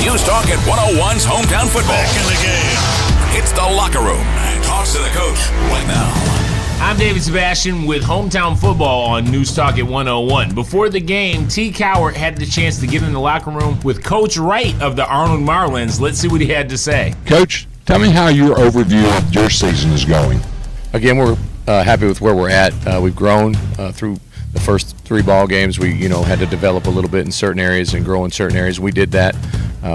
News Talk at 101's Hometown Football. Back in the game. It's the locker room. Talks to the coach right now. I'm David Sebastian with Hometown Football on News Talk at 101. Before the game, T Cowart had the chance to get in the locker room with Coach Wright of the Arnold Marlins. Let's see what he had to say. Coach, tell me how your overview of your season is going. Again, we're happy with where we're at. We've grown through the first 3 ball games. We, had to develop a little bit in certain areas and grow in certain areas. We did that.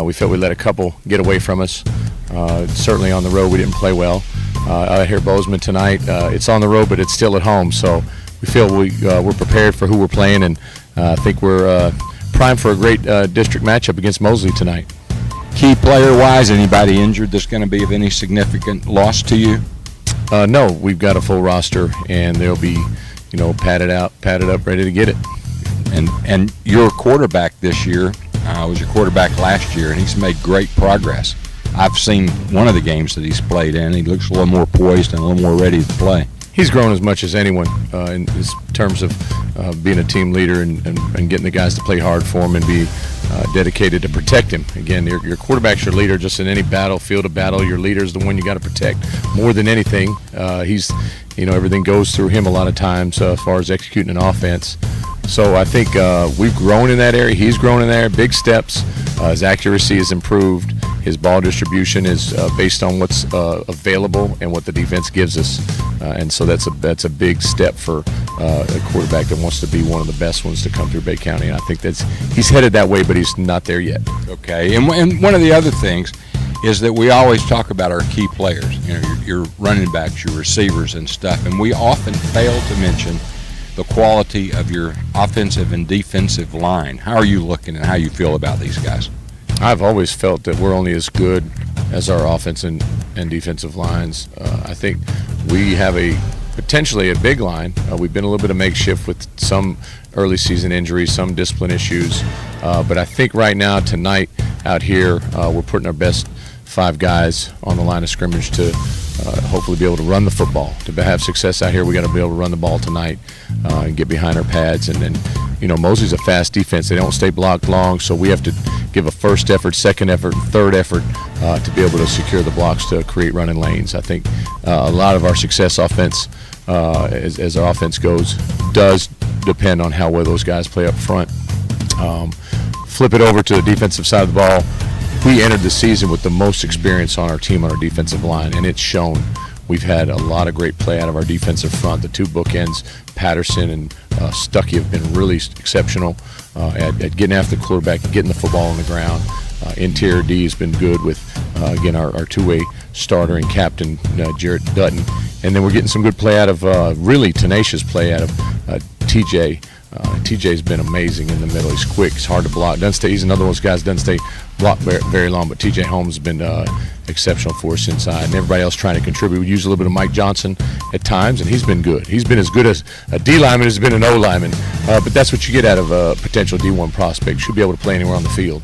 We felt we let a couple get away from us. Certainly on the road, we didn't play well. Out here, Bozeman tonight. It's on the road, but it's still at home. So we feel we're prepared for who we're playing, and I think we're primed for a great district matchup against Mosley tonight. Key player-wise, anybody injured that's going to be of any significant loss to you? No, we've got a full roster, and they'll be, padded up, ready to get it. And your quarterback this year was your quarterback last year, and he's made great progress. I've seen one of the games that he's played in. He looks a little more poised and a little more ready to play. He's grown as much as anyone in terms of being a team leader and getting the guys to play hard for him and be dedicated to protect him. Again, your quarterback's your leader just in any battlefield of battle. Your leader is the one you got to protect more than anything. He's, everything goes through him a lot of times as far as executing an offense. So I think we've grown in that area. He's grown in there, big steps. His accuracy has improved. His ball distribution is based on what's available and what the defense gives us, and so that's a big step for a quarterback that wants to be one of the best ones to come through Bay County. And I think he's headed that way, but he's not there yet. Okay, and one of the other things is that we always talk about our key players, your running backs, your receivers, and stuff, and we often fail to mention the quality of your offensive and defensive line. How are you looking and how you feel about these guys? I've always felt that we're only as good as our offense and defensive lines. I think we have potentially a big line. We've been a little bit of makeshift with some early season injuries, some discipline issues. But I think right now, tonight, out here, we're putting our best 5 guys on the line of scrimmage to hopefully be able to run the football. To have success out here, we got to be able to run the ball tonight and get behind our pads. And then, Mosley's a fast defense. They don't stay blocked long, so we have to give a first effort, second effort, and third effort to be able to secure the blocks to create running lanes. I think a lot of our success offense, as our offense goes, does depend on how well those guys play up front. Flip it over to the defensive side of the ball. We entered the season with the most experience on our team on our defensive line, and it's shown. We've had a lot of great play out of our defensive front. The 2 bookends, Patterson and Stuckey, have been really exceptional at getting after the quarterback and getting the football on the ground. Interior D has been good with, again, our 2-way starter and captain, Jarrett Dutton. And then we're getting some good play out of, really tenacious play out of TJ. TJ's been amazing in the middle. He's quick. He's hard to block. He's another one of those guys doesn't stay blocked very long, but TJ Holmes has been exceptional for us inside, and everybody else trying to contribute. We use a little bit of Mike Johnson at times, and he's been good. He's been as good as a D lineman as been an O lineman, but that's what you get out of a potential D1 prospect. Should be able to play anywhere on the field.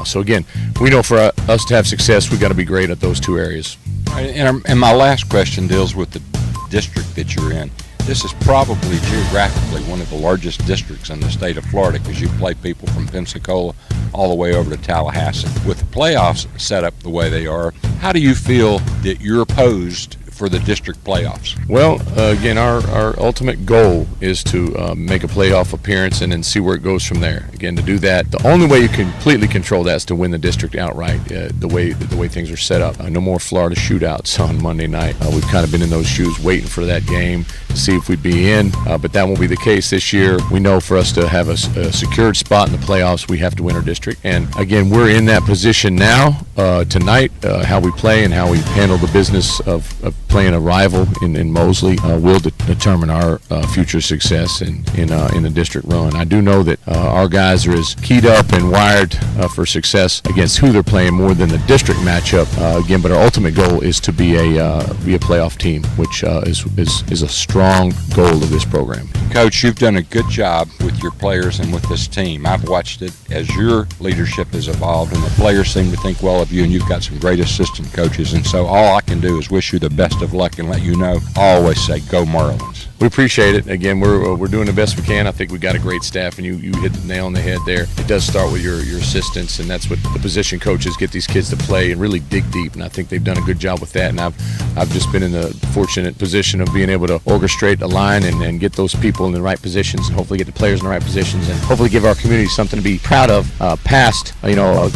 So again, we know for us to have success, we've got to be great at those 2 areas. And my last question deals with the district that you're in. This is probably geographically one of the largest districts in the state of Florida because you play people from Pensacola all the way over to Tallahassee. With the playoffs set up the way they are, how do you feel that you're posed for the district playoffs? Well, again, our ultimate goal is to make a playoff appearance and then see where it goes from there. Again, to do that, the only way you completely control that is to win the district outright. The way things are set up. No more Florida shootouts on Monday night. We've kind of been in those shoes waiting for that game to see if we'd be in, but that won't be the case this year. We know for us to have a secured spot in the playoffs, we have to win our district. And again, we're in that position now. Tonight, how we play and how we handle the business of playing a rival in Mosley will determine our future success in the district run. I do know that our guys are as keyed up and wired for success against who they're playing more than the district matchup. Again, but our ultimate goal is to be a playoff team, which is a strong goal of this program. Coach, you've done a good job with your players and with this team. I've watched it as your leadership has evolved, and the players seem to think well of you, and you've got some great assistant coaches. And so all I can do is wish you the best of luck and let you know I always say, go Marlins. We appreciate it. Again, we're doing the best we can. I think we got a great staff, and you hit the nail on the head there. It does start with your assistants, and that's what the position coaches get these kids to play and really dig deep. And I think they've done a good job with that. And I've just been in the fortunate position of being able to orchestrate a line and get those people in the right positions, and hopefully get the players in the right positions, and hopefully give our community something to be proud of past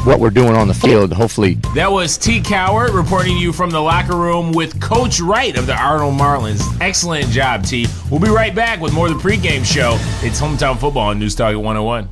what we're doing on the field. Hopefully. That was T Cowart reporting to you from the locker room with Coach Wright of the Arnold Marlins. Excellent job, T. We'll be right back with more of the pregame show. It's Hometown Football on News Target 101.